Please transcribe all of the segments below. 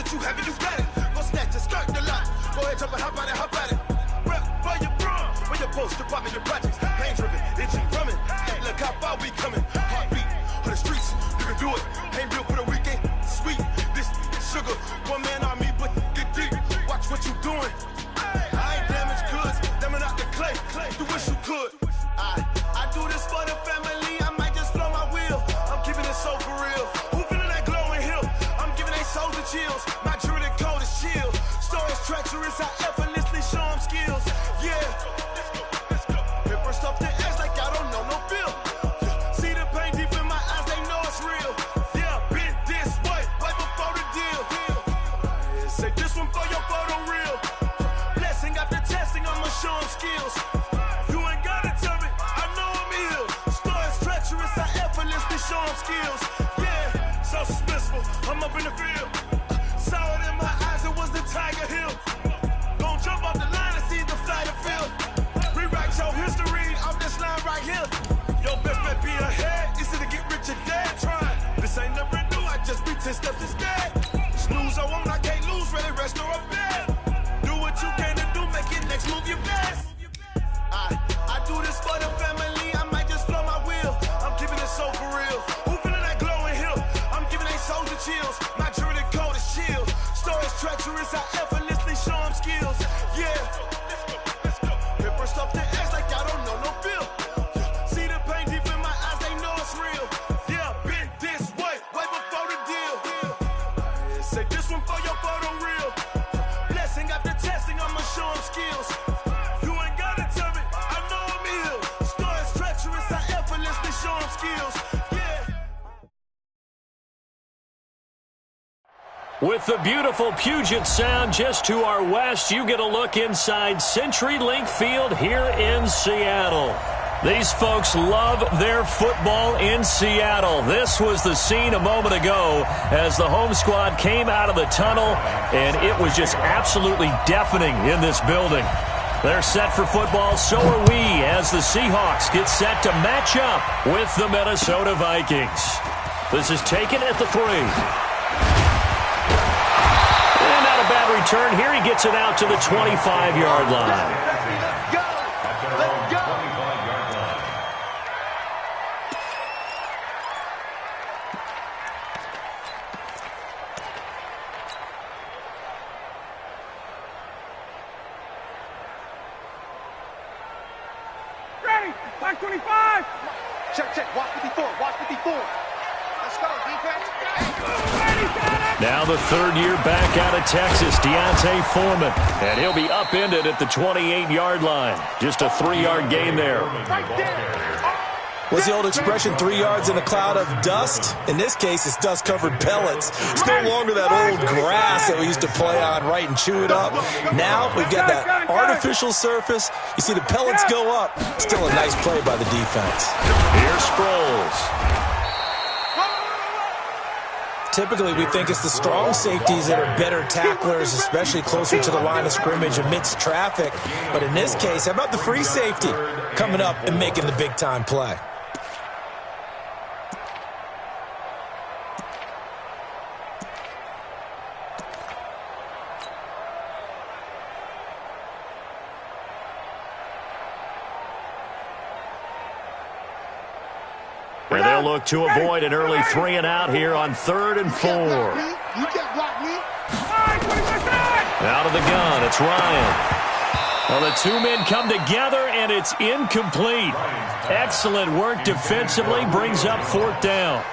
that you have it, you got it. Go snatch it, skirt the lot. Go ahead, jump and hop at it, hop at it. Rep where you from, where you post, department, your projects. Pain driven, itching, drumming. Hey, look how far we coming. Heartbeat on the streets, you can do it. Ain't built for the weekend, sweet. This sugar, one man army, but get deep. Watch what you doing. I ain't damaged goods, damn it out the clay. You wish you could. I do this for the family. I might just blow my wheel. I'm keeping it so for real. Who feeling that glowing hill? I'm giving they souls the chills. My jewelry cold is chill. Stories treacherous, I effortlessly show them skills. Yeah. Paper stuff the edge like I don't know no feel. See the pain deep in my eyes, they know it's real. Yeah, been this way, right before the deal. Say this one for your photo reel. Blessing after testing, I'ma show them skills. You ain't gotta tell me, I know I'm ill. Stories treacherous, I effortlessly show them skills. Yeah, so suspenseful, I'm up in the field. Saw it in my eyes, it was the Tiger Hill. Gon' jump off the line and see the flight of field. Rewrite your history off this line right here. Your best bet be ahead, easy to get rich or dead trying. This ain't never new, I just be 10 steps instead. Snooze I won't, I can't lose, ready, rest or a bed. Do what you can to do, make it next move your best. I do this for the family, I might just blow my wheel. I'm keeping it so for real. Who feeling that glowing hill? I'm giving they souls the chills. My jewelry cold is chill. Stories treacherous, I effortlessly show them skills. Yeah. Paper stuff the edge like I don't know no feel. See the pain deep in my eyes, they know it's real. Yeah, been this way, way before the deal. Say this one for your photo reel. Blessing after testing, I'ma show them skills. You ain't gotta tell me, I know I'm ill. Stories treacherous, I effortlessly show them skills. Yeah. With the beautiful Puget Sound just to our west, you get a look inside CenturyLink Field here in Seattle. These folks love their football in Seattle. This was the scene a moment ago as the home squad came out of the tunnel, and it was just absolutely deafening in this building. They're set for football, so are we, as the Seahawks get set to match up with the Minnesota Vikings. This is taken at the 3. And not a bad return here. He gets it out to the 25-yard line. Back 25! Check. Watch 54. Let's go, defense. Now the third-year back out of Texas, Deontay Foreman. And he'll be upended at the 28-yard line. Just a 3-yard gain there. Right there. What's the old expression, 3 yards in a cloud of dust? In this case, it's dust-covered pellets. It's no longer that old grass that we used to play on, right, and chew it up. Now we've got that artificial surface. You see the pellets go up. Still a nice play by the defense. Here's Sproles. Typically, we think it's the strong safeties that are better tacklers, especially closer to the line of scrimmage amidst traffic. But in this case, how about the free safety coming up and making the big-time play? And they'll look to avoid an early 3-and-out here on 3rd and 4. You can't block me. Out of the gun, it's Ryan. Well, the two men come together, and it's incomplete. Excellent work defensively, brings up 4th down.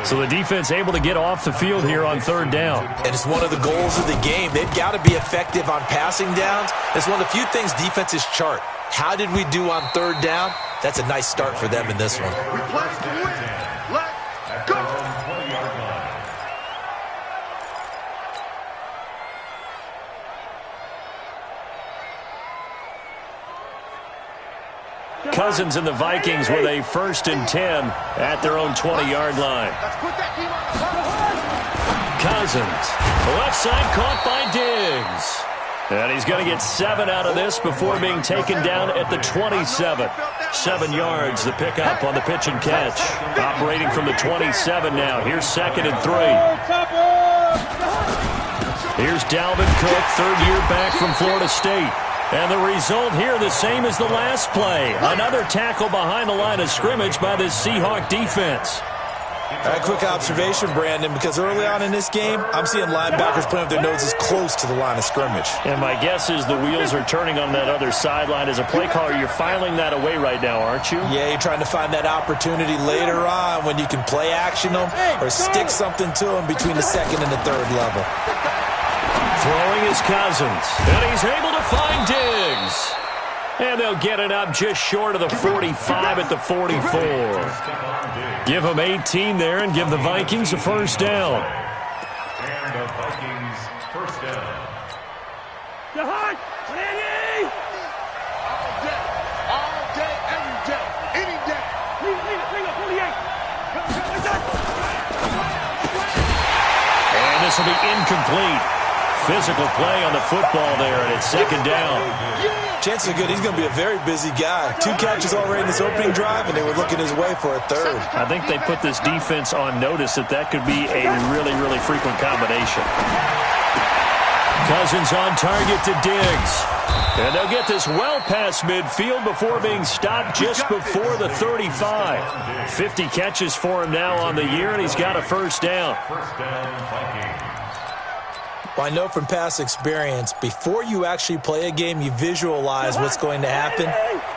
So the defense able to get off the field here on 3rd down. And it's one of the goals of the game. They've got to be effective on passing downs. It's one of the few things defenses chart. How did we do on 3rd down? That's a nice start for them in this one. We play to win. Let's go. Cousins and the Vikings with a 1st and 10 at their own 20-yard line. Cousins, left side caught by Diggs. And he's going to get 7 out of this before being taken down at the 27. 7 yards, the pickup on the pitch and catch. Operating from the 27 now. Here's 2nd and 3. Here's Dalvin Cook, third year back from Florida State. And the result here the same as the last play. Another tackle behind the line of scrimmage by this Seahawk defense. A quick observation, Brandon, because early on in this game, I'm seeing linebackers playing with their noses close to the line of scrimmage. And my guess is the wheels are turning on that other sideline. As a play caller, you're filing that away right now, aren't you? Yeah, you're trying to find that opportunity later on when you can play action them or stick something to them between the second and the third level. Throwing is Cousins, and he's able to find Diggs. And they'll get it up just short of the 45 at the 44. Give them 18 there and give the Vikings a first down. And the Vikings first down. All day, every day, any day. And this will be incomplete. Physical play on the football there, and it's second down. Chances are good he's going to be a very busy guy. 2 catches already in this opening drive, and they were looking his way for a third. I think they put this defense on notice that could be a really, really frequent combination. Cousins on target to Diggs. And they'll get this well past midfield before being stopped just before the 35. 50 catches for him now on the year, and he's got a first down. First down, Vikings. Well, I know from past experience, before you actually play a game, you visualize what's going to happen.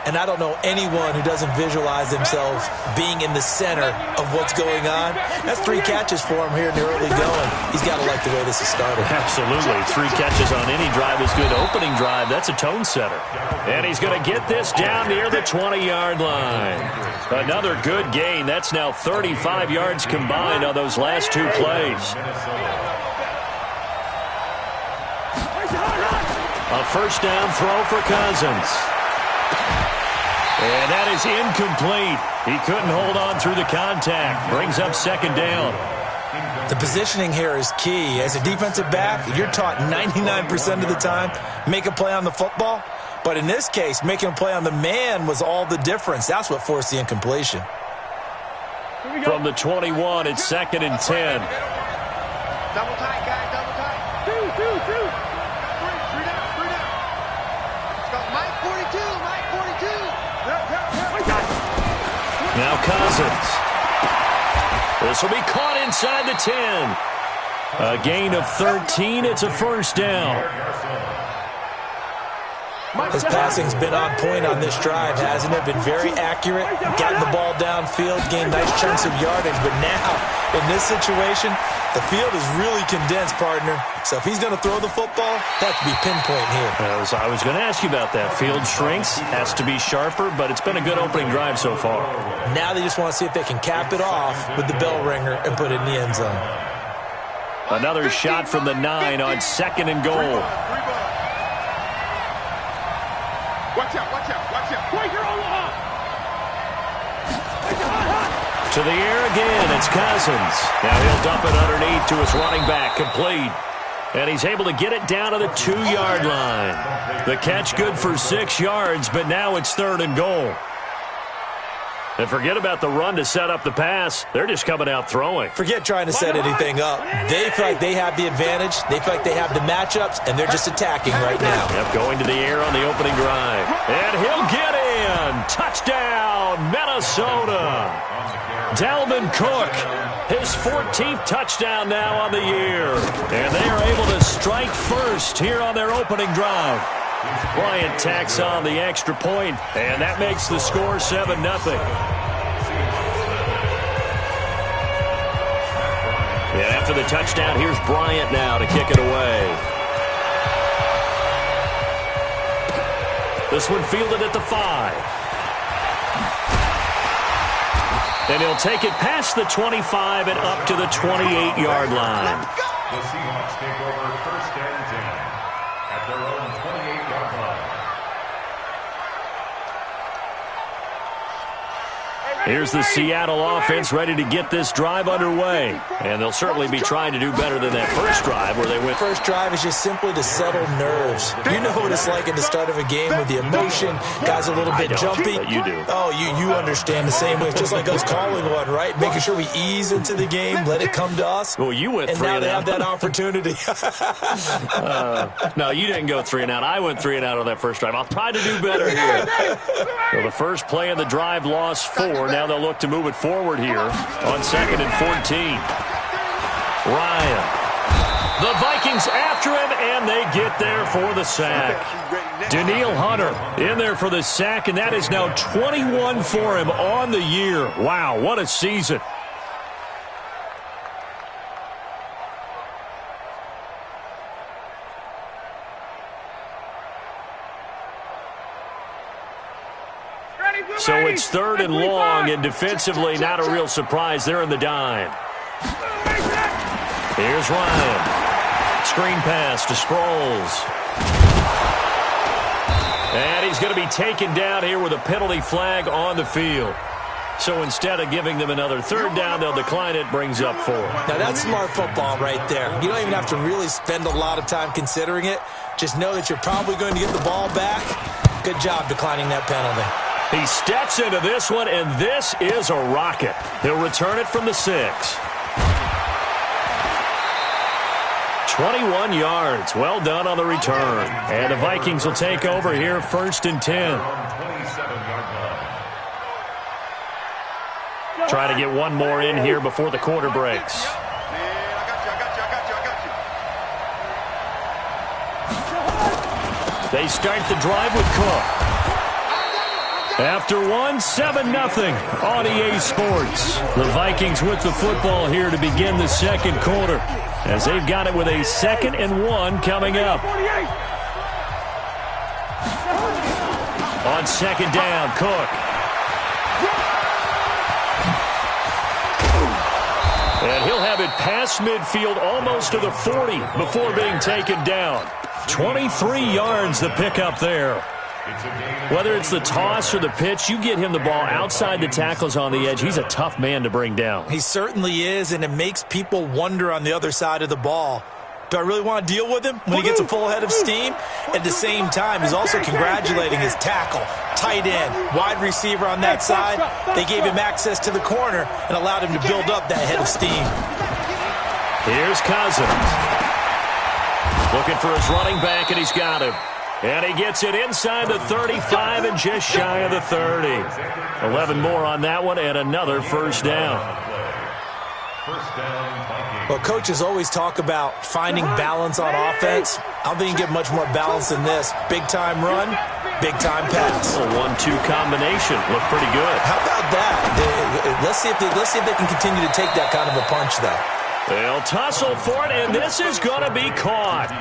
And I don't know anyone who doesn't visualize themselves being in the center of what's going on. That's 3 catches for him here in the early going. He's got to like the way this is started. Absolutely. 3 catches on any drive is good. Opening drive, that's a tone setter. And he's going to get this down near the 20-yard line. Another good gain. That's now 35 yards combined on those last 2 plays. A first down throw for Cousins. And that is incomplete. He couldn't hold on through the contact. Brings up second down. The positioning here is key. As a defensive back, you're taught 99% of the time, make a play on the football. But in this case, making a play on the man was all the difference. That's what forced the incompletion. From the 21, it's second and 10. Double tight, guys, double tight. Two. Three down. Let's go, Mike 42, Mike 42. Now Cousins. This will be caught inside the 10. A gain of 13. It's a first down. His passing's been on point on this drive, hasn't it? Been very accurate, gotten the ball downfield, gained nice chunks of yardage. But now, in this situation, the field is really condensed, partner. So if he's going to throw the football, that to be pinpoint here. I was going to ask you about that. Field shrinks, has to be sharper, but it's been a good opening drive so far. Now they just want to see if they can cap it off with the bell ringer and put it in the end zone. Another shot from the 9 on second and goal. Watch out. To the air again, it's Cousins. Now he'll dump it underneath to his running back, complete. And he's able to get it down to the 2-yard line. The catch good for 6 yards, but now it's third and goal. And forget about the run to set up the pass. They're just coming out throwing. Forget trying to set anything up. They feel like they have the advantage. They feel like they have the matchups, and they're just attacking right now. Yep, going to the air on the opening drive. And he'll get in. Touchdown, Minnesota. Dalvin Cook, his 14th touchdown now on the year. And they are able to strike first here on their opening drive. Bryant tacks on the extra point, and that makes the score 7-0. And after the touchdown, here's Bryant now to kick it away. This one fielded at the 5. And he'll take it past the 25 and up to the 28-yard line. The Seahawks take over first and 10 at their own 28-yard line. Here's the Seattle offense ready to get this drive underway. And they'll certainly be trying to do better than that first drive where they went. First drive is just simply to settle nerves. You know what it's like at the start of a game with the emotion. Guys a little bit jumpy. But you do. Oh, you understand the same way. It's just like us calling one, right? Making sure we ease into the game, let it come to us. Well, you went and 3 now and they out. have that opportunity. No, you didn't go 3 and out. I went 3 and out on that first drive. I'll try to do better here. So the first play of the drive lost 4. Now they'll look to move it forward here on 2nd and 14. Ryan. The Vikings after him, and they get there for the sack. Danielle Hunter in there for the sack, and that is now 21 for him on the year. Wow, what a season. So it's 3rd and long, and defensively not a real surprise. They're in the dime. Here's Ryan. Screen pass to Sproles. And he's going to be taken down here with a penalty flag on the field. So instead of giving them another 3rd down, they'll decline it, brings up 4. Now that's smart football right there. You don't even have to really spend a lot of time considering it. Just know that you're probably going to get the ball back. Good job declining that penalty. He steps into this one, and this is a rocket. He'll return it from the 6. 21 yards. Well done on the return. And the Vikings will take over here 1st and 10. Trying to get one more in here before the quarter breaks. They start the drive with Cook. After 1, 7-0 on EA Sports. The Vikings with the football here to begin the 2nd quarter, as they've got it with a 2nd and 1 coming up. On 2nd down, Cook. And he'll have it past midfield almost to the 40 before being taken down. 23 yards the pickup there. Whether it's the toss or the pitch, you get him the ball outside the tackles on the edge. He's a tough man to bring down. He certainly is, and it makes people wonder on the other side of the ball. Do I really want to deal with him when he gets a full head of steam? At the same time, he's also congratulating his tackle, tight end, wide receiver on that side. They gave him access to the corner and allowed him to build up that head of steam. Here's Cousins. Looking for his running back, and he's got him. And he gets it inside the 35 and just shy of the 30. 11 more on that one, and another 1st down. Well, coaches always talk about finding balance on offense. I don't think you get much more balance than this. Big-time run, big-time pass. A 1-2 combination. Looked pretty good. How about that? Let's see if they can continue to take that kind of a punch, though. They'll tussle for it, and this is going to be caught.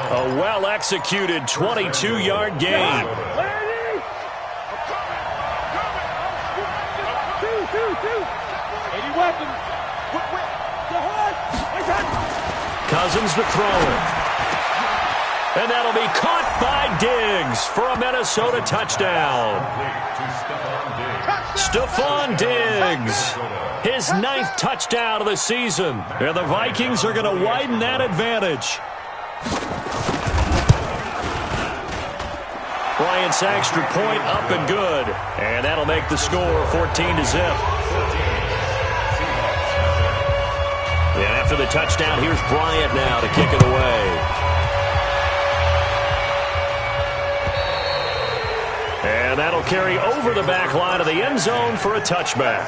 A well-executed 22-yard gain. Cousins to throw it. And that'll be caught by Diggs for a Minnesota touchdown. Stephon Diggs, his 9th touchdown of the season. And the Vikings are going to widen that advantage. Bryant's extra point up and good. And that'll make the score 14-0. And after the touchdown, here's Bryant now to kick it away. And that'll carry over the back line of the end zone for a touchback.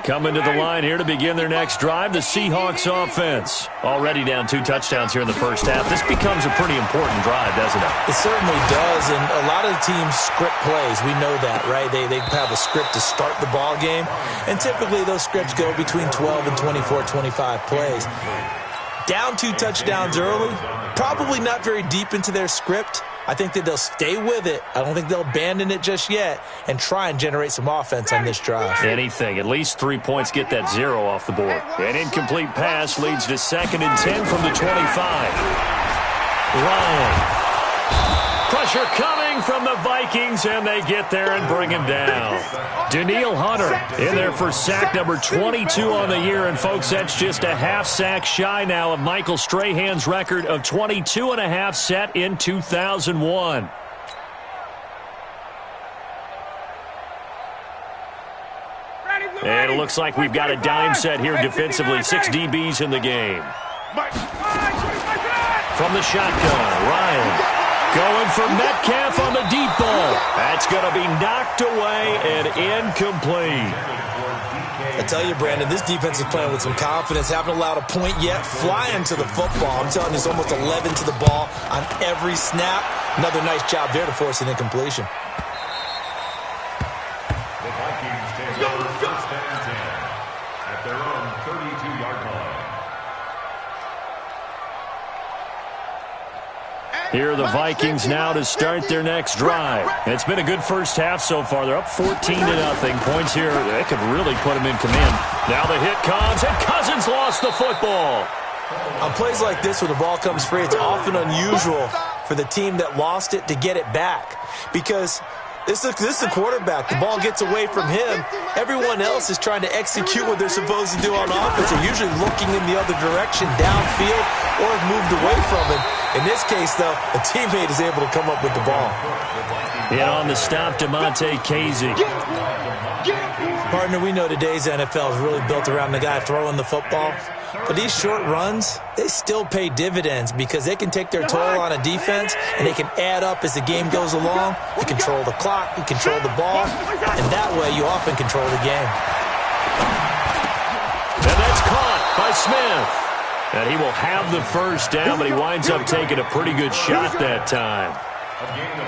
Coming to the line here to begin their next drive, the Seahawks offense. Already down 2 touchdowns here in the first half. This becomes a pretty important drive, doesn't it? It certainly does, and a lot of the teams script plays. We know that, right? They have a script to start the ball game, and typically those scripts go between 12 and 24, 25 plays. Down 2 touchdowns early, probably not very deep into their script. I think that they'll stay with it. I don't think they'll abandon it just yet and try and generate some offense on this drive. Anything. At least 3 points, get that 0 off the board. An incomplete pass leads to 2nd and 10 from the 25. Ryan. Pressure coming from the Vikings, and they get there and bring him down. Danielle Hunter in there for sack number 22 on the year. And, folks, that's just a half sack shy now of Michael Strahan's record of 22 and a half set in 2001. And it looks like we've got a dime set here defensively. 6 DBs in the game. From the shotgun, Ryan. Going for Metcalf on the deep ball. That's going to be knocked away and incomplete. I tell you, Brandon, this defense is playing with some confidence. Haven't allowed a point yet. Flying to the football. I'm telling you, it's almost 11 to the ball on every snap. Another nice job there to force an incompletion. The Vikings take over 1st and 10 at their own 32-yard line. Here are the Vikings now to start their next drive. It's been a good first half so far. They're up 14-0. Points here, they could really put them in command. Now the hit comes, and Cousins lost the football. On plays like this where the ball comes free, it's often unusual for the team that lost it to get it back. Because this is the quarterback. The ball gets away from him. Everyone else is trying to execute what they're supposed to do on offense. They're usually looking in the other direction, downfield, or have moved away from him. In this case, though, a teammate is able to come up with the ball. In on the stop, DeMonte Casey. Partner, we know today's NFL is really built around the guy throwing the football. But these short runs, they still pay dividends because they can take their toll on a defense and they can add up as the game goes along. You control the clock, you control the ball, and that way you often control the game. And that's caught by Smith. And he will have the first down, but he winds up taking a pretty good shot that time.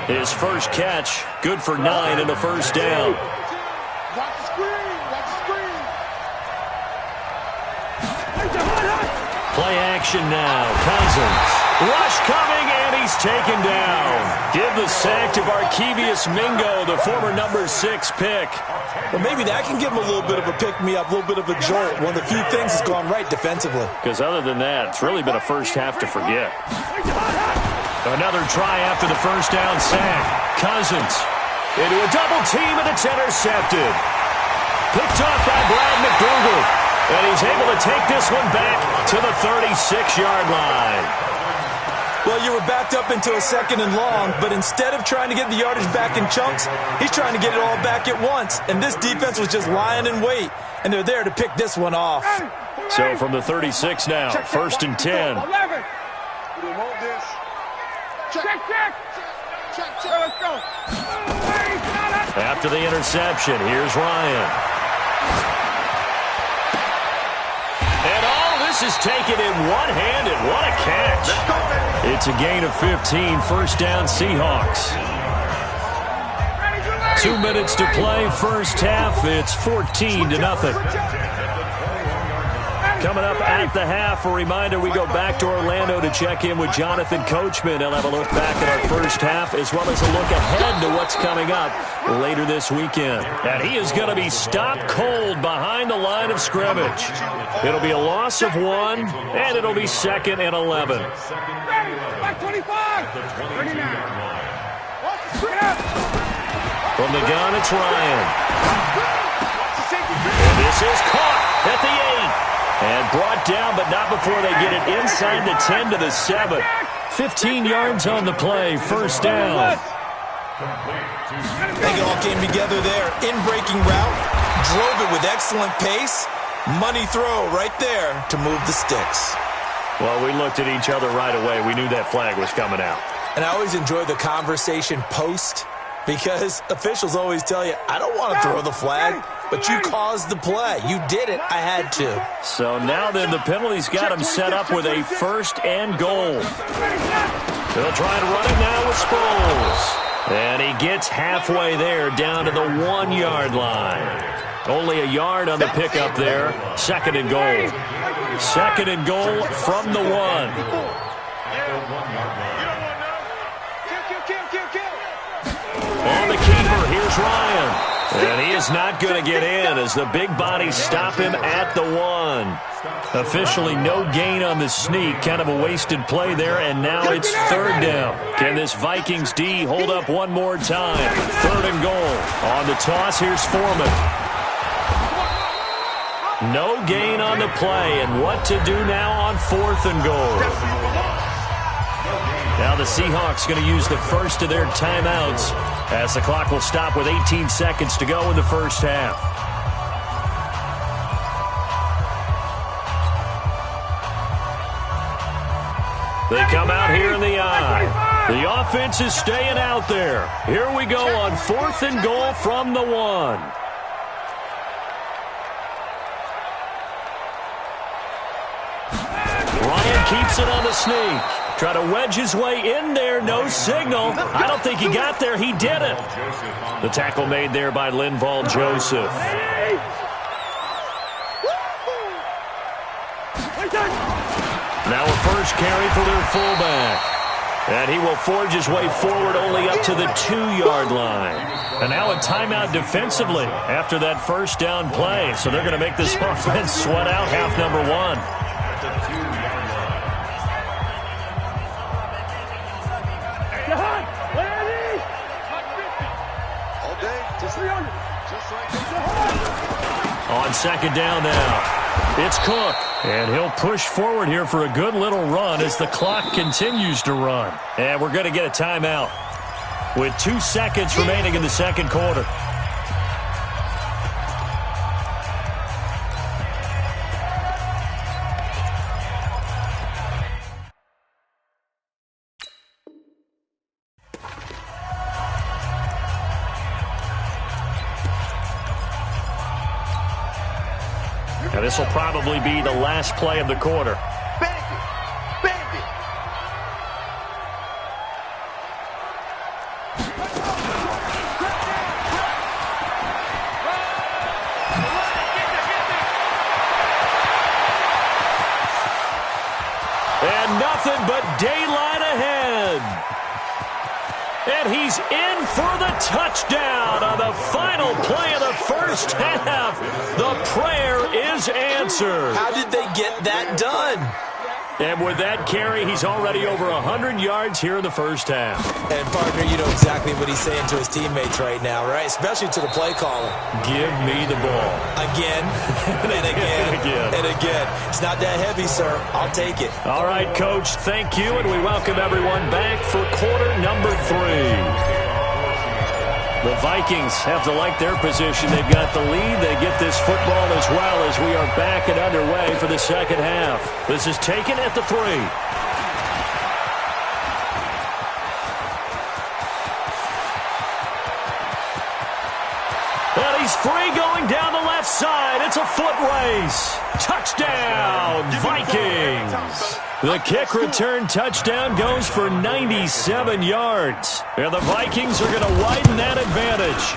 His first catch, good for 9 and a first down. Watch the screen. Watch the screen. Play action now. Cousins. Rush coming, and he's taken down. Give the sack to Barkevious Mingo, the former number 6 pick. Well, maybe that can give him a little bit of a pick-me-up, a little bit of a jolt. One of the few things that's gone right defensively. Because other than that, it's really been a first half to forget. Another try after the first down sack. Cousins into a double team, and it's intercepted. Picked off by Brad McDougald. And he's able to take this one back to the 36-yard line. Well, you were backed up into a 2nd and long, but instead of trying to get the yardage back in chunks, he's trying to get it all back at once. And this defense was just lying in wait, and they're there to pick this one off. So from the 36 now, 1st and 10. 11. We want this. Check. Let's go. After the interception, here's Ryan. And all this is taken in one-handed. What a catch. It's a gain of 15. First down, Seahawks. 2 minutes to play. First half, it's 14-0. Coming up at the half, a reminder, we go back to Orlando to check in with Jonathan Coachman. He'll have a look back at our first half as well as a look ahead to what's coming up later this weekend. And he is going to be stopped cold behind the line of scrimmage. It'll be a loss of 1, and it'll be 2nd and 11. From the gun, it's Ryan. And this is caught at the 8. And brought down, but not before they get it inside the 10 to the 7. 15 yards on the play, first down. They all came together there. In-breaking route, drove it with excellent pace. Money throw right there to move the sticks. Well, we looked at each other right away. We knew that flag was coming out. And I always enjoy the conversation post because officials always tell you, I don't want to throw the flag. But you caused the play. You did it. I had to. So now then the penalty's got him set up with a 1st and goal. They'll try to run it now with Sproles. And he gets halfway there down to the 1-yard line. Only a yard on the pickup there. 2nd and goal. 2nd and goal from the 1. is not going to get in as the big bodies stop him at the 1. Officially no gain on the sneak. Kind of a wasted play there, and now it's 3rd down. Can this Vikings D hold up one more time? 3rd and goal. On the toss, here's Foreman. No gain on the play, and what to do now on 4th and goal. Now the Seahawks going to use the first of their timeouts as the clock will stop with 18 seconds to go in the first half. They come out here in the eye. The offense is staying out there. Here we go on 4th and goal from the 1. Ryan keeps it on the sneak. Try to wedge his way in there. No signal. I don't think he got there. He didn't. The tackle made there by Linval Joseph. Now a first carry for their fullback. And he will forge his way forward only up to the 2-yard line. And now a timeout defensively after that first down play. So they're going to make this offense sweat out half number 1. On 2nd down now, it's Cook. And he'll push forward here for a good little run as the clock continues to run. And we're going to get a timeout with 2 seconds remaining in the second quarter. Now this will probably be the last play of the quarter. And nothing but daylight ahead. And he's in for the touchdown on the final play of the first half. The prayer is answered. How did they get that done? And with that carry, he's already over 100 yards here in the first half. And, partner, you know exactly what he's saying to his teammates right now, right? Especially to the play caller. Give me the ball. Again, and again, and again. It's not that heavy, sir. I'll take it. All right, Coach, thank you, and we welcome everyone back for quarter number 3. The Vikings have to like their position. They've got the lead. They get this football as well as we are back and underway for the second half. This is taken at the 3. And he's free going down the left side. It's a foot race. Touchdown, Vikings. The kick return touchdown goes for 97 yards. And the Vikings are going to widen that advantage.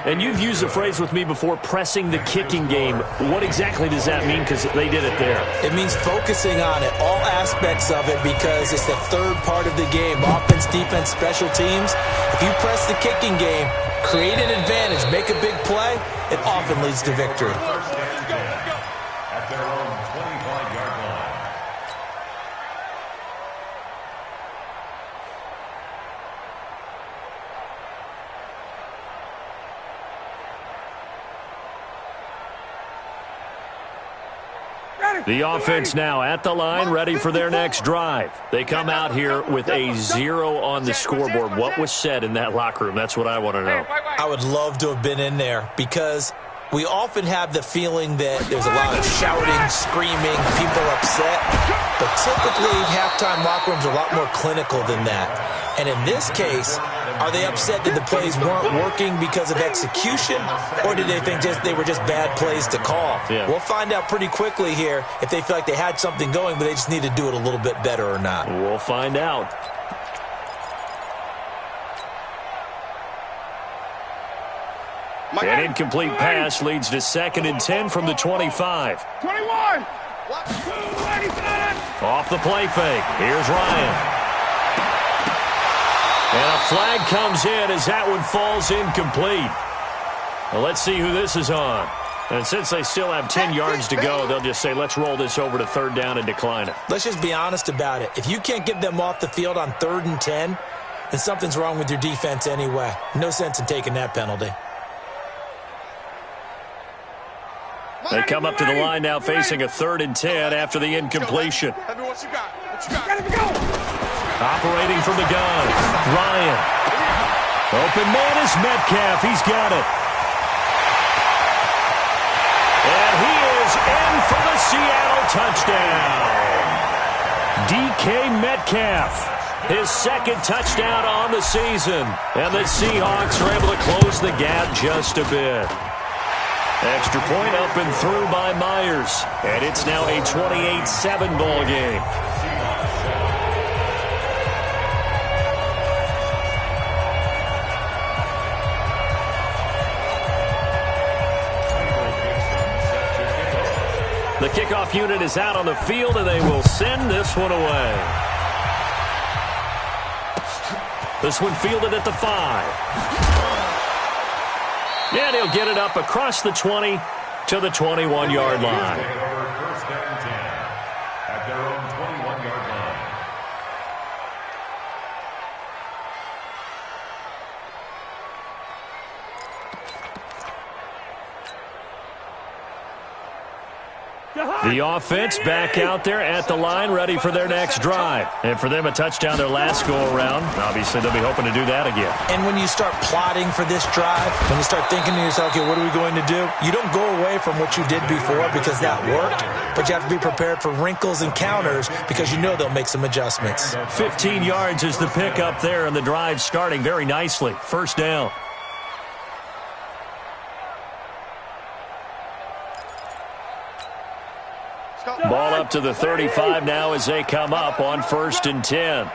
And you've used the phrase with me before, pressing the kicking game. What exactly does that mean? Because they did it there. It means focusing on it, all aspects of it, because it's the third part of the game. Offense, defense, special teams. If you press the kicking game, create an advantage, make a big play, it often leads to victory. At their own 25-yard line. The offense now at the line, ready for their next drive. They come out here with a 0 on the scoreboard. What was said in that locker room? That's what I want to know. I would love to have been in there because we often have the feeling that there's a lot of shouting, screaming, people upset. But typically, halftime locker rooms are a lot more clinical than that. And in this case, are they upset that the plays weren't working because of execution, or did they think they were just bad plays to call? Yeah. We'll find out pretty quickly here if they feel like they had something going, but they just need to do it a little bit better or not. We'll find out. An incomplete pass leads to 2nd and 10 from the 25. 21! Off the play fake. Here's Ryan. And a Flag comes in as that one falls incomplete. Well, let's see who this is on. And since they still have 10 yards to go, they'll just say, let's roll this over to third down and decline it. Let's just be honest about it. If you can't get them off the field on 3rd and 10, then something's wrong with your defense anyway. No sense in taking that penalty. They come up to the line now facing a 3rd and 10 after the incompletion. Operating from the gun, Ryan. Open man is Metcalf. He's got it. And he is in for the Seattle touchdown. DK Metcalf, his 2nd touchdown on the season. And the Seahawks are able to close the gap just a bit. Extra point up and through by Myers. And it's now a 28-7 ball game. The kickoff unit is out on the field, and they will send this one away. This one fielded at the 5. And he'll get it up across the 20 to the 21-yard line. First and 10 at their own 21-yard line. The offense back out there at the line, ready for their next drive. And for them, a touchdown their last go-around. Obviously, they'll be hoping to do that again. And when you start plotting for this drive, when you start thinking to yourself, okay, what are we going to do? You don't go away from what you did before because that worked, but you have to be prepared for wrinkles and counters because you know they'll make some adjustments. 15 yards is the pickup there, and the drive starting very nicely. First down. Ball up to the 35 now as they come up on 1st and 10.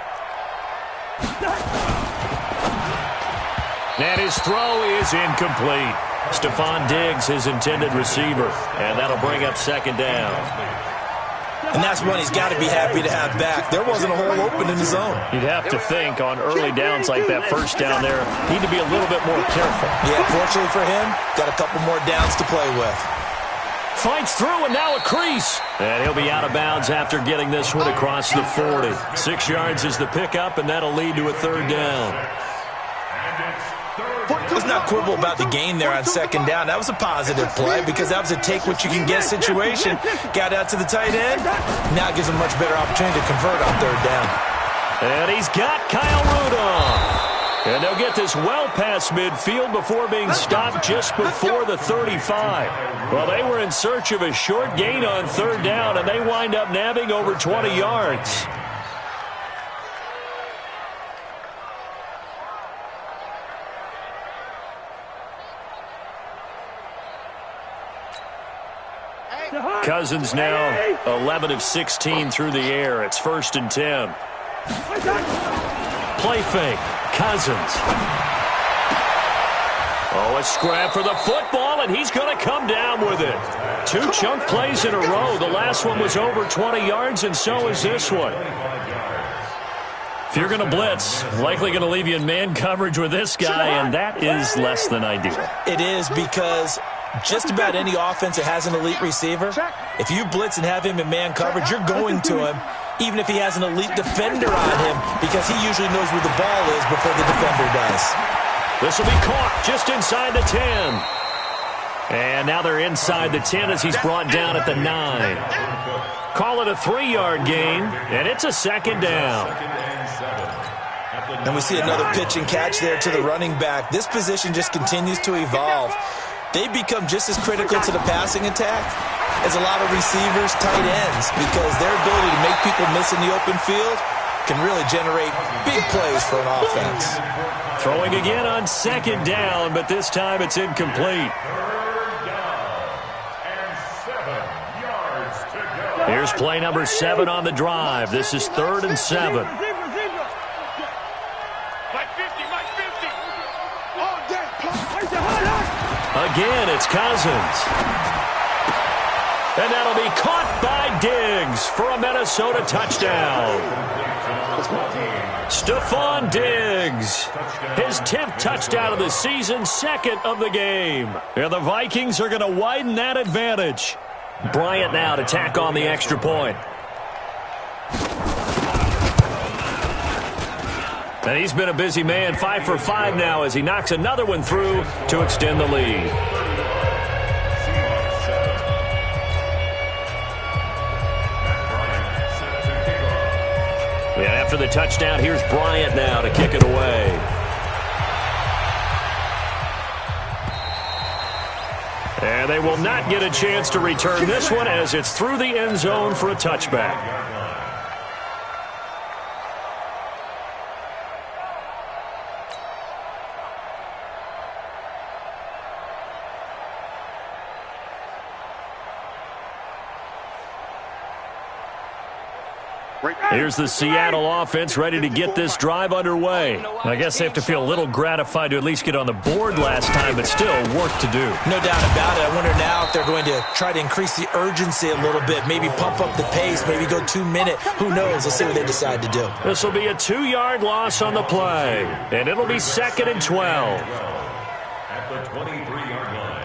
And his throw is incomplete. Stephon Diggs, his intended receiver. And that'll bring up 2nd down. And that's one he's got to be happy to have back. There wasn't a hole open in the zone. You'd have to think on early downs like that first down there, he'd to be a little bit more careful. Yeah, fortunately for him, got a couple more downs to play with. Fights through, and now a crease. And he'll be out of bounds after getting this one across the 40. 6 yards is the pickup, and that'll lead to a 3rd down. Let's not quibble about the gain there on 2nd down. That was a positive play because that was a take-what-you-can-get situation. Got out to the tight end. Now it gives him a much better opportunity to convert on 3rd down. And he's got Kyle Rudolph. And they'll get this well past midfield before being stopped just before the 35. Well, they were in search of a short gain on 3rd down, and they wind up nabbing over 20 yards. Cousins now 11 of 16 through the air. It's 1st and 10. Play fake. Cousins. Oh, a scrap for the football, and he's going to come down with it. 2 chunk plays in a row. The last one was over 20 yards, and so is this one. If you're going to blitz, likely going to leave you in man coverage with this guy, and that is less than ideal. It is because just about any offense that has an elite receiver, if you blitz and have him in man coverage, you're going to him, even if he has an elite defender on him, because he usually knows where the ball is before the defender does. This will be caught just inside the 10. And now they're inside the 10 as he's brought down at the 9. Call it a 3-yard gain, and it's a 2nd down. And we see another pitch and catch there to the running back. This position just continues to evolve. They become just as critical to the passing attack as a lot of receivers, tight ends, because their ability to make people miss in the open field can really generate big plays for an offense. Throwing again on 2nd down, but this time it's incomplete. Here's play number 7 on the drive. This is 3rd and 7. Again, it's Cousins. And that'll be caught by Diggs for a Minnesota touchdown. Stephon Diggs Diggs. His 10th touchdown of the season, second of the game. And the Vikings are going to widen that advantage. Bryant now to tack on the extra point. And he's been a busy man, 5 for 5 now as he knocks another one through to extend the lead. And after the touchdown, here's Bryant now to kick it away. And they will not get a chance to return this one as it's through the end zone for a touchback. Here's the Seattle offense ready to get this drive underway. I guess they have to feel a little gratified to at least get on the board last time, but still work to do. No doubt about it. I wonder now if they're going to try to increase the urgency a little bit, maybe pump up the pace, maybe go 2 minute. Who knows? Let's see what they decide to do. This will be a 2-yard loss on the play, and it'll be 2nd and 12. At the 23-yard line.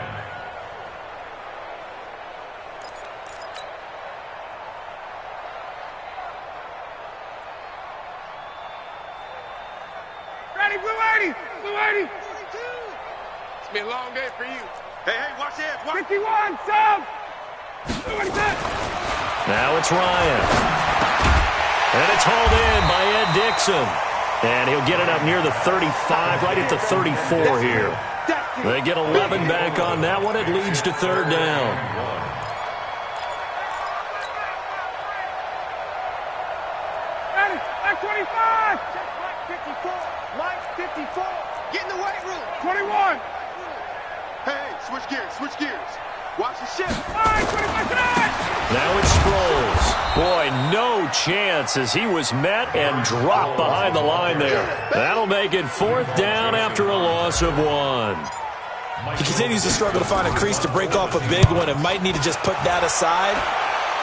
Blue 80! It's been a long day for you. Hey, watch this. 51, sub! Now it's Ryan. And it's hauled in by Ed Dixon. And he'll get it up near the 35, right at the 34 here. They get 11 back on that one. It leads to 3rd down. Back 25! 54! Mike 54! Get in the weight room! 21! Hey, switch gears! Watch the shift! All right, 25 tonight! Now it's Sproles. Boy, no chance as he was met and dropped behind the line there. That'll make it 4th down after a loss of 1. He continues to struggle to find a crease to break off a big one and might need to just put that aside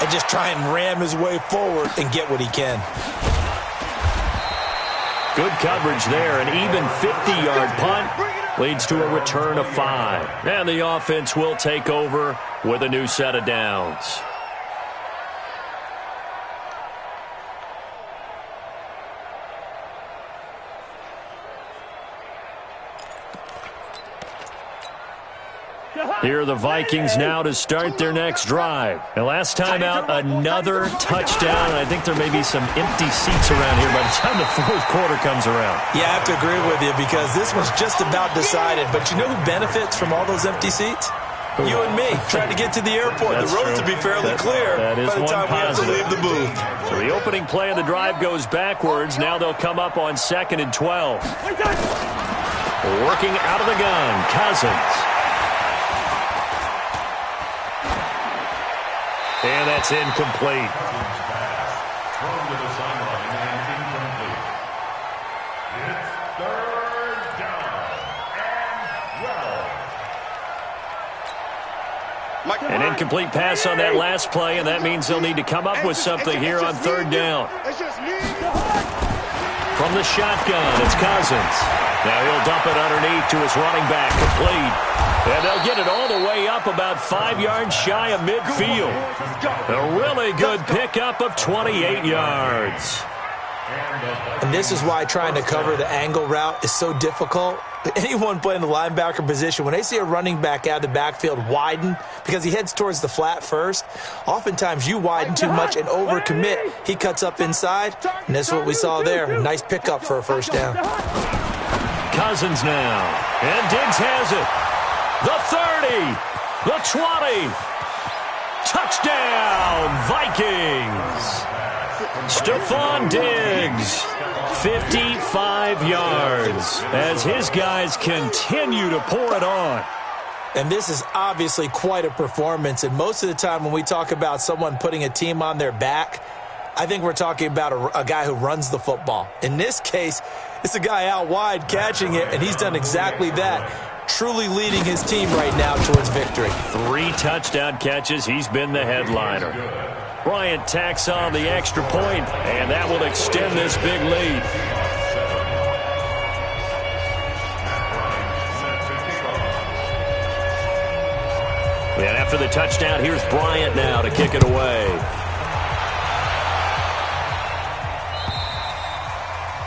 and just try and ram his way forward and get what he can. Good coverage there. An even 50-yard punt leads to a return of 5. And the offense will take over with a new set of downs. Here are the Vikings now to start their next drive. And last time out, another touchdown. I think there may be some empty seats around here by the time the 4th quarter comes around. Yeah, I have to agree with you because this one's just about decided. But you know who benefits from all those empty seats? You and me, trying to get to the airport. That's the road true. to be fairly clear that is by the time we have to leave the booth. So the opening play of the drive goes backwards. Now they'll come up on 2nd and 12. Working out of the gun, Cousins. And that's incomplete. Thrown to the sideline and incomplete. It's 3rd down and 12. An incomplete pass on that last play, and that means they'll need to come up with something here on 3rd down. From the shotgun, it's Cousins. Now he'll dump it underneath to his running back, complete. And they'll get it all the way up about 5 yards shy of midfield. A really good pickup of 28 yards. And this is why trying to cover the angle route is so difficult. Anyone playing the linebacker position, when they see a running back out of the backfield widen, because he heads towards the flat first, oftentimes you widen too much and overcommit. He cuts up inside, and that's what we saw there. A nice pickup for a 1st down. Cousins now. And Diggs has it. The 30. The 20. Touchdown, Vikings. Stephon Diggs, 55 yards as his guys continue to pour it on. And this is obviously quite a performance. And most of the time when we talk about someone putting a team on their back, I think we're talking about a guy who runs the football. In this case, it's a guy out wide catching it, and he's done exactly that, truly leading his team right now towards victory. 3 touchdown catches. He's been the headliner. Bryant tacks on the extra point, and that will extend this big lead. after the touchdown. Here's Bryant now to kick it away.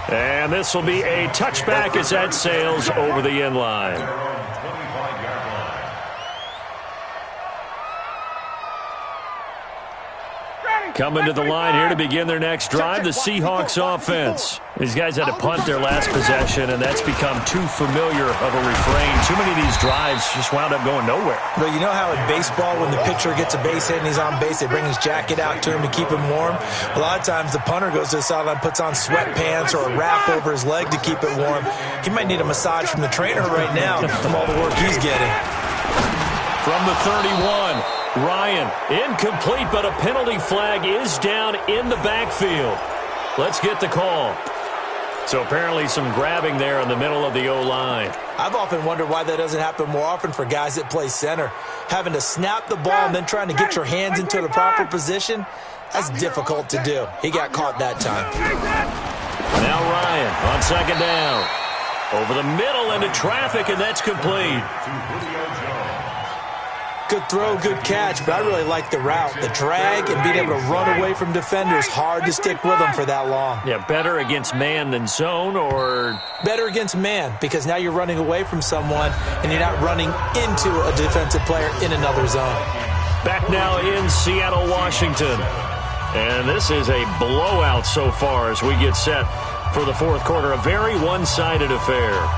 And this will be a touchback as that sails over the end line. Coming to the line here to begin their next drive, the Seahawks offense. These guys had to punt their last possession, and that's become too familiar of a refrain. Too many of these drives just wound up going nowhere. But you know how in baseball, when the pitcher gets a base hit and he's on base, they bring his jacket out to him to keep him warm? A lot of times the punter goes to the sideline, puts on sweatpants or a wrap over his leg to keep it warm. He might need a massage from the trainer right now from all the work he's getting. From the 31. Ryan, incomplete, but a penalty flag is down in the backfield. Let's get the call. So apparently some grabbing there in the middle of the O-line. I've often wondered why that doesn't happen more often for guys that play center. Having to snap the ball and then trying to get your hands into the proper position, that's difficult to do. He got caught that time. Now Ryan on second down. Over the middle into traffic, and that's complete. Good throw, good catch, but I really like the route. The drag and being able to run away from defenders, hard to stick with them for that long. Yeah, better against man than zone, or? Better against man, because now you're running away from someone and you're not running into a defensive player in another zone. Back now in Seattle, Washington. And this is a blowout so far as we get set for the fourth quarter. A very one-sided affair.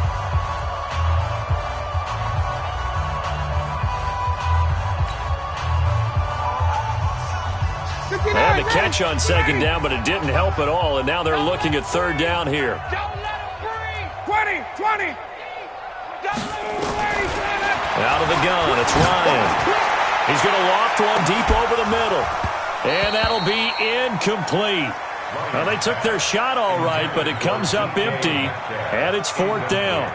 And the catch on second down, but it didn't help at all. And now they're looking at third down here. 20. Out of the gun, it's Ryan. He's going to loft one deep over the middle. And that'll be incomplete. Well, they took their shot all right, but it comes up empty, and it's fourth down.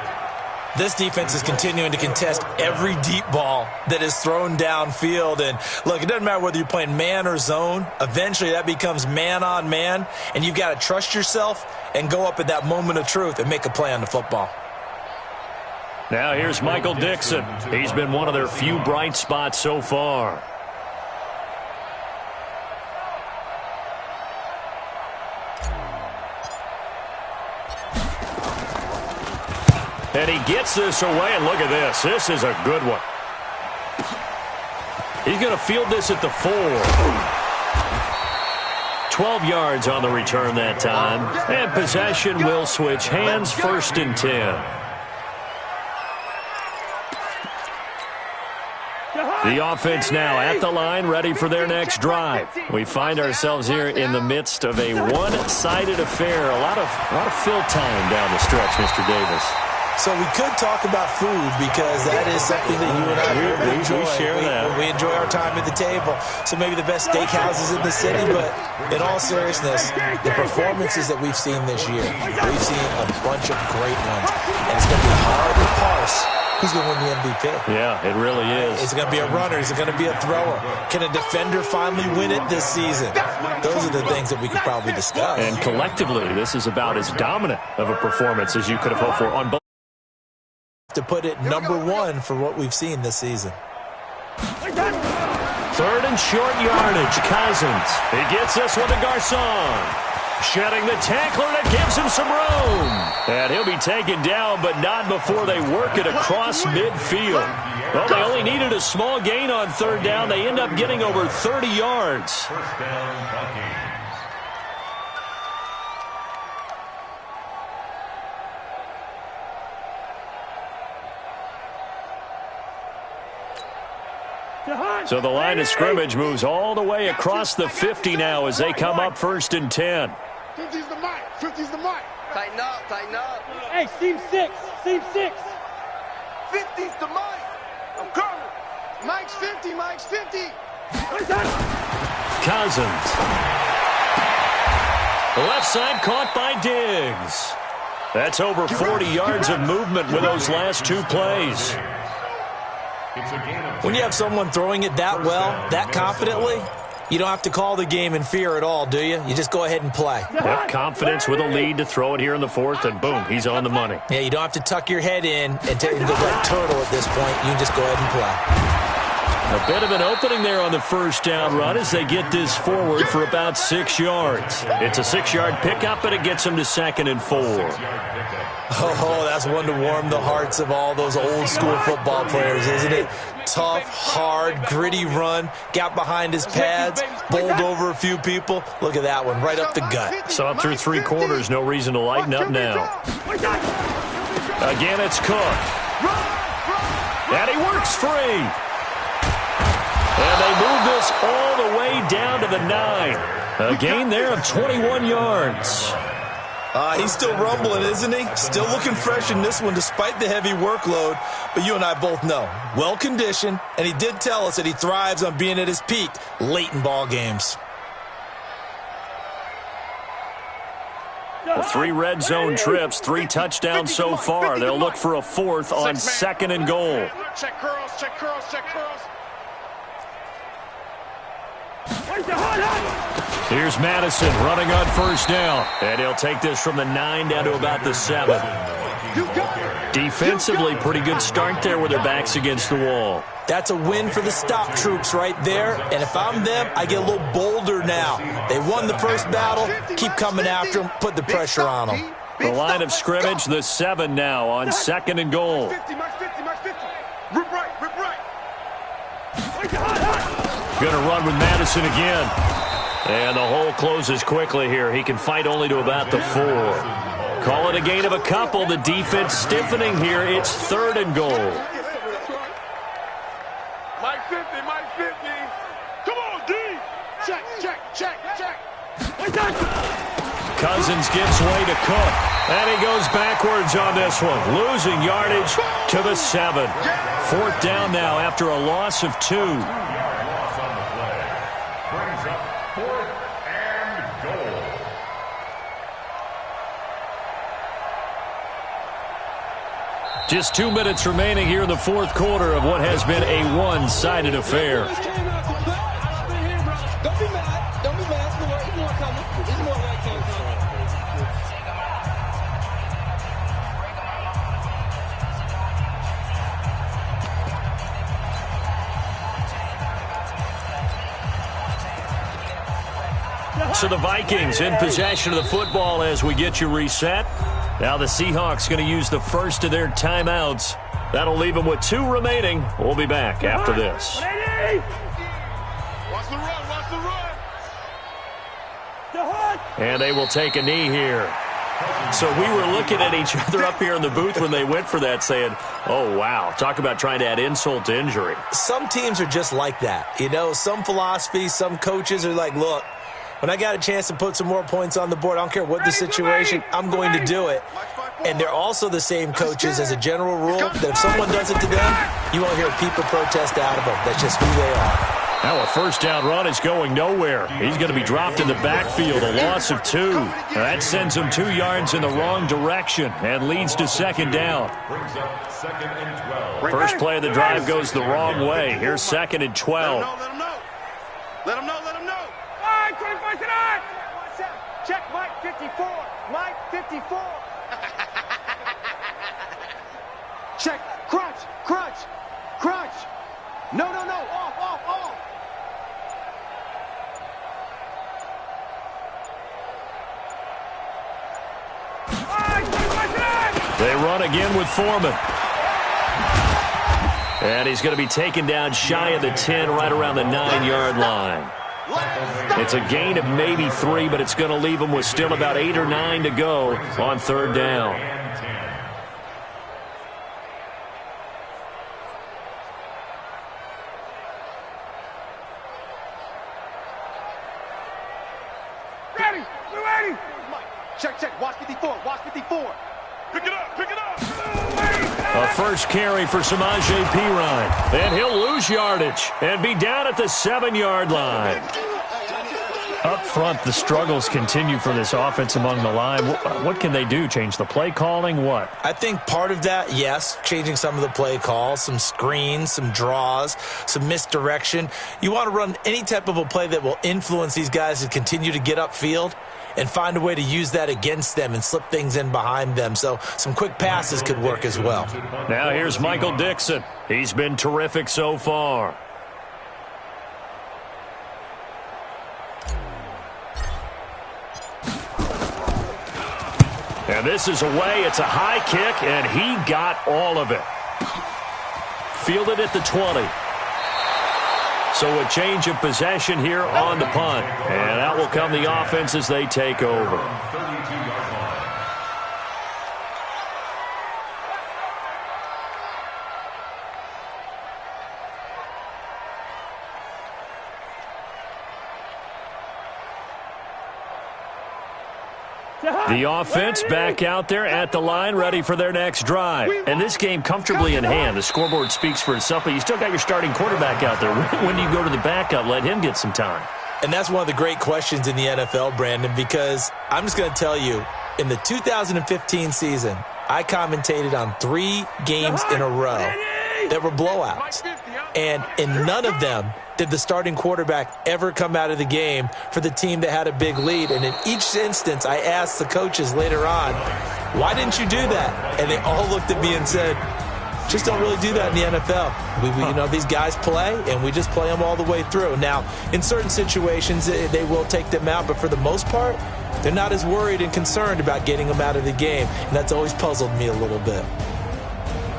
This defense is continuing to contest every deep ball that is thrown downfield. And, look, it doesn't matter whether you're playing man or zone. Eventually that becomes man on man, and you've got to trust yourself and go up at that moment of truth and make a play on the football. Now here's Michael Dixon. He's been one of their few bright spots so far. And he gets this away, and look at this. This is a good one. He's going to field this at the 4. 12 yards on the return that time. And possession will switch hands, first and 10. The offense now at the line, ready for their next drive. We find ourselves here in the midst of a one-sided affair. A lot of fill time down the stretch, Mr. Davis. So we could talk about food because that is something that you and I really enjoy. We share that. We enjoy our time at the table. So maybe the best steakhouses in the city, but in all seriousness, the performances that we've seen this year, we've seen a bunch of great ones. And it's going to be hard to parse who's going to win the MVP. Yeah, it really is. Is it going to be a runner? Is it going to be a thrower? Can a defender finally win it this season? Those are the things that we could probably discuss. And collectively, this is about as dominant of a performance as you could have hoped for on both. To put it number one for what we've seen this season. Third and short yardage, Cousins. He gets this one to Garcon. Shedding the tackler that gives him some room. And he'll be taken down, but not before they work it across midfield. Well, they only needed a small gain on third down. They end up getting over 30 yards. First down, Vikings. So the line of scrimmage moves all the way across the 50 now as they come up first and 10. 50's the mic. 50's the mic. Tighten up, tighten up. Hey, seam 6. Seam 6. 50's the mic. I'm coming. Mike's 50. Mike's 50. Cousins. Left side caught by Diggs. That's over 40 yards of movement with those last two plays. When you have someone throwing it that well, that confidently, you don't have to call the game in fear at all, do you? You just go ahead and play. Yep, confidence with a lead to throw it here in the fourth, and boom, he's on the money. Yeah, you don't have to tuck your head in and go like turtle at this point. You can just go ahead and play. A bit of an opening there on the first down run as they get this forward for about 6 yards. It's a 6-yard pickup, and it gets them to 2nd and 4. Oh, that's one to warm the hearts of all those old-school football players, isn't it? Tough, hard, gritty run, got behind his pads, bowled over a few people. Look at that one, right up the gut. So up through 3 quarters, no reason to lighten up now. Again, it's Cook. And he works free. And they move this all the way down to the 9. A gain there of 21 yards. He's still rumbling, isn't he? Still looking fresh in this one despite the heavy workload. But you and I both know, well-conditioned, and he did tell us that he thrives on being at his peak late in ball games. 3 red zone trips, 3 touchdowns so far. They'll look for a 4th on 2nd and goal. Check curls, check curls, check curls. Here's Madison running on first down. And he'll take this from the 9 down to about the 7. Defensively, pretty good start there with their backs against the wall. That's a win for the stop troops right there. And if I'm them, I get a little bolder now. They won the first battle. Keep coming after them. Put the pressure on them. The line of scrimmage, the 7 now on 2nd and goal. Rip right, rip right. Going to run with Madison again. And the hole closes quickly here. He can fight only to about the 4. Call it a gain of a couple. The defense stiffening here. It's 3rd and goal. Mike 50, Mike 50. Come on, D. Check, check, check, check. Cousins gives way to Cook. And he goes backwards on this one. Losing yardage to the 7. 4th down now after a loss of 2. Loss on the play. Brings up 4th and goal. Just 2 minutes remaining here in the 4th quarter of what has been a one-sided affair. Don't be mad. Don't be mad. It's more coming. It's more like coming. So the Vikings in possession of the football as we get you reset. Now the Seahawks going to use the first of their timeouts. That'll leave them with 2 remaining. We'll be back after this. Watch the run, watch the run. And they will take a knee here. So we were looking at each other up here in the booth when they went for that saying, oh, wow, talk about trying to add insult to injury. Some teams are just like that. You know, some philosophies, some coaches are like, look, when I got a chance to put some more points on the board, I don't care what the situation, I'm going to do it. And they're also the same coaches as a general rule that if someone does it to them, you won't hear people protest out of them. That's just who they are. Now a first down run is going nowhere. He's going to be dropped in the backfield, a loss of 2. That sends him 2 yards in the wrong direction and leads to 2nd down. Brings up 2nd and 12. First play of the drive goes the wrong way. Here's 2nd and 12. Let him know. Let him know, let him know. All right, 25 tonight. Check Mike 54. Mike 54. Check. Crunch, crunch, crunch. No, no, no. Off, off, off. They run again with Foreman. And he's going to be taken down shy of the 10, right around the 9-yard line. It's a gain of maybe 3, but it's going to leave them with still about 8 or 9 to go on 3rd down. Ready, we're ready. Check, check. Watch 54, watch 54. Pick it up, pick it up. A first carry for Samaje Perine. And he'll lose yardage and be down at the 7-yard line. Up front, the struggles continue for this offense among the line. What can they do? Change the play calling? What? I think part of that, yes, changing some of the play calls, some screens, some draws, some misdirection. You want to run any type of a play that will influence these guys to continue to get upfield and find a way to use that against them and slip things in behind them. So some quick passes could work as well. Now here's Michael Dixon. He's been terrific so far. And this is away. It's a high kick, and he got all of it. Fielded at the 20. So a change of possession here on the punt. And out will come the offense as they take over. The offense back out there at the line, ready for their next drive. And this game comfortably in hand. The scoreboard speaks for itself, but you still got your starting quarterback out there. When do you go to the backup? Let him get some time. And that's one of the great questions in the NFL, Brandon, because I'm just going to tell you, in the 2015 season, I commentated on 3 games in a row that were blowouts. And in none of them did the starting quarterback ever come out of the game for the team that had a big lead. And in each instance, I asked the coaches later on, why didn't you do that? And they all looked at me and said, just don't really do that in the NFL. These guys play, and we just play them all the way through. Now, in certain situations, they will take them out, but for the most part, they're not as worried and concerned about getting them out of the game. And that's always puzzled me a little bit.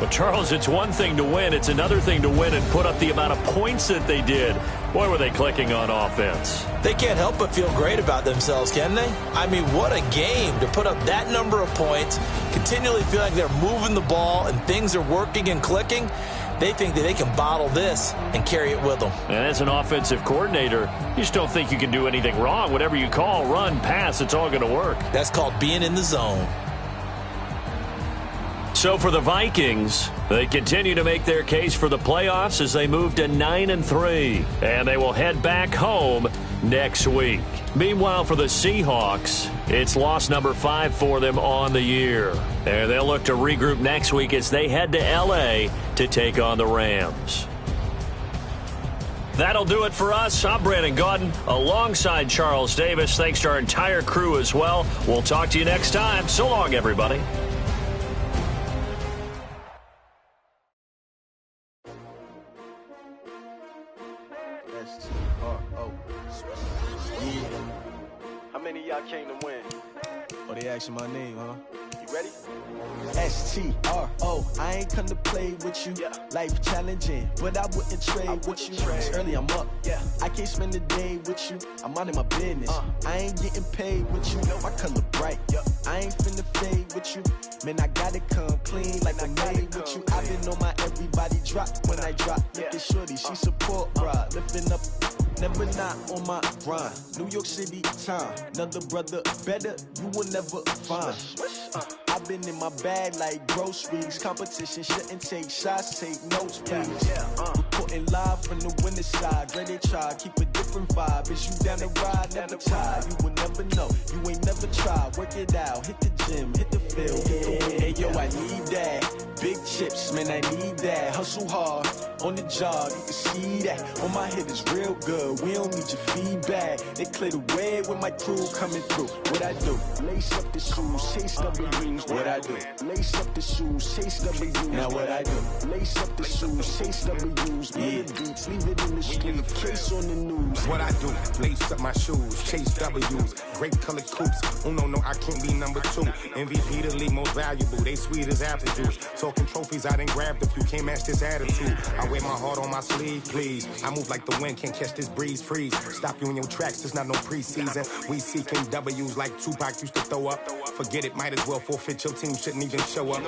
Well, Charles, it's one thing to win. It's another thing to win and put up the amount of points that they did. Boy, were they clicking on offense. They can't help but feel great about themselves, can they? I mean, what a game to put up that number of points, continually feel like they're moving the ball and things are working and clicking. They think that they can bottle this and carry it with them. And as an offensive coordinator, you just don't think you can do anything wrong. Whatever you call, run, pass, it's all going to work. That's called being in the zone. So for the Vikings, they continue to make their case for the playoffs as they move to 9-3, and they will head back home next week. Meanwhile, for the Seahawks, it's loss number 5 for them on the year. And they'll look to regroup next week as they head to L.A. to take on the Rams. That'll do it for us. I'm Brandon Gaudin alongside Charles Davis. Thanks to our entire crew as well. We'll talk to you next time. So long, everybody. Came to win. Oh, they asking my name, huh? You ready? STRO, I ain't come to play with you. Yeah. Life challenging, but I wouldn't trade with you. It's early, I'm up. Yeah. I can't spend the day with you. I'm minding my business. I ain't getting paid with you. My color bright. I ain't finna fade with you. Man, I gotta come clean like I made with you. I've been on my everybody drop when I drop. Look at shorty, she support, bruh. Lifting up. Never not on my grind. New York City time. Another brother better, you will never find. I've been in my bag like groceries. Competition shouldn't take shots, take notes, please. Reporting live from the winning side. Ready to try, keep a different vibe. Is you down the ride, never tired. You will never know, you ain't never tried. Work it out, hit the gym, hit the field, hit the win. Hey yo, I need that. Big chips, man, I need that. Hustle hard, on the job, you can see that. On my head is real good, we don't need your feedback. They clear the way with my crew coming through. What I do? Lace up the shoes, chase W's. What I do? Lace up the shoes, chase W's. Now what I do? Lace up the shoes, chase W's. Yeah. Beats, leave it in the street, case on the news. What I do? Lace up my shoes, chase W's. Great colored coops. Oh no, I can't be number 2. MVP the league most valuable. They sweet as apple juice. Talking trophies, I done grabbed a few. Can't match this attitude. I wear my heart on my sleeve, please. I move like the wind, can't catch this breeze. Freeze. Stop you in your tracks, there's not no preseason. We seeking W's like Tupac used to throw up. Forget it, might as well forfeit. Your team shouldn't even show up.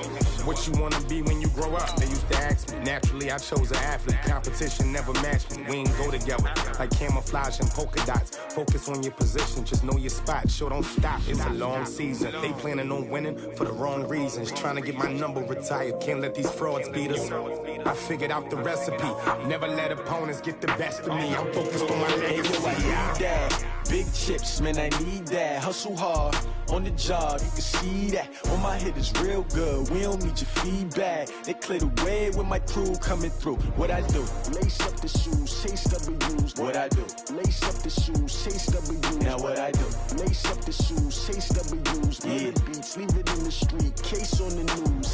What you wanna be when you grow up? They used to ask me. Naturally, I chose an athlete. Competition never matched me. We ain't go together like camouflage and polka dots. Focus on your position, just know your spot. Sure, don't stop. It's a long season. They planning on winning for the wrong reasons. Trying to get my number retired. Can't let these frauds beat us. I figured out the recipe. Never let opponents get the best of me. I'm focused on my legacy. I need that. Big chips, man, I need that. Hustle hard, on the job, you can see that. On my head is real good, we don't need your feedback. They clear the way with my crew coming through. What I do? Lace up the shoes, chase W's. What I do? Lace up the shoes, chase W's. Now what I do? Lace up the shoes, chase W's. Yeah. Beats, leave it in the street, case on the news.